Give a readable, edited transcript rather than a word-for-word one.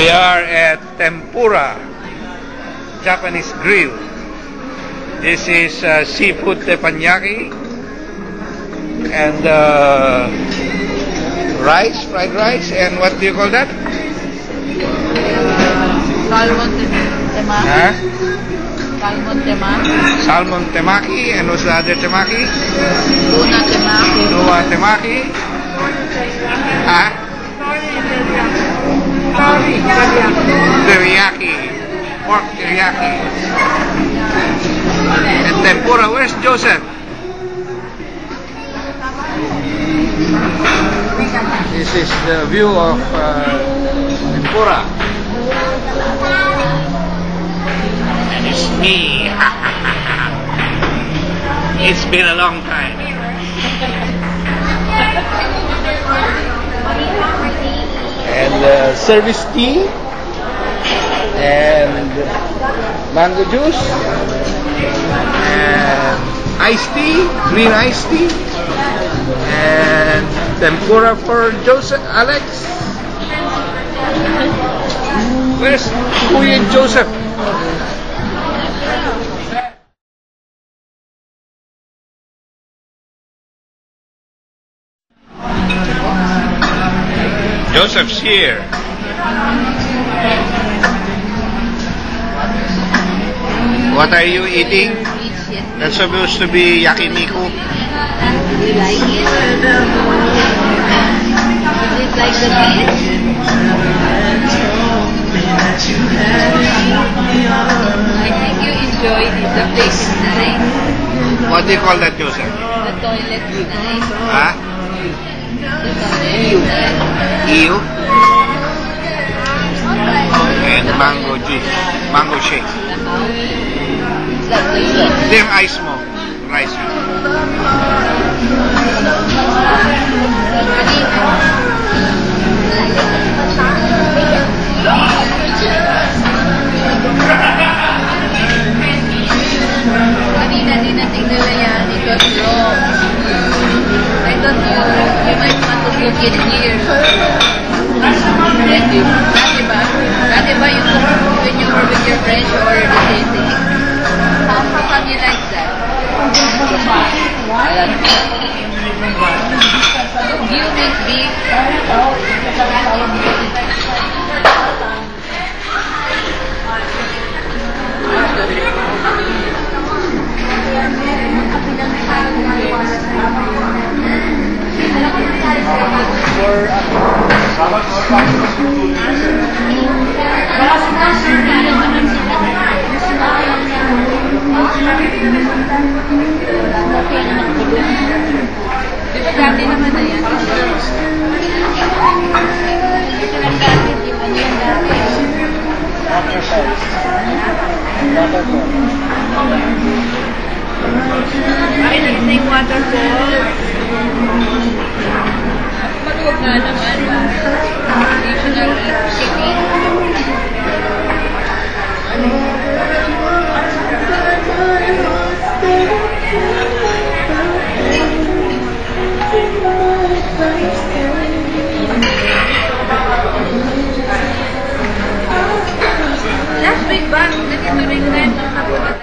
We are at Tempura Japanese Grill. This is seafood teppanyaki and rice, fried rice, and what do you call that? Salmon temaki. Huh? Salmon temaki. Salmon temaki, and what's the other temaki? Tuna temaki. Tuna temaki. Huh? Teriyaki. Pork teriyaki. And tempura. Where's Joseph? This is the view of Tempura. And it's me. It's been a long time. And service tea and mango juice and iced tea, green iced tea, and tempura for Joseph, Alex. Where's Kuya Joseph? Joseph's here. What are you eating? That's supposed to be yakiniku. Do you like it? Is it like the fish? I think you enjoyed it. The place is nice. What do you call that, Joseph? The toilet is nice. Huh? The toilet is nice. Eel. And mango juice. Mango shake. The house. Is that toilet? Then ice mo. Rice. Kanina din natin nila yan. It was wrong. I thought you might want to look in here. Dati ba you when you were with your friends you ordered the same thing? How come you like that? Do you make beef? Diba dati naman na yan? Bakit nagsing waterfall? Maluwag nga naman. Traditional city. Last week ba? Nagituloy ko na yung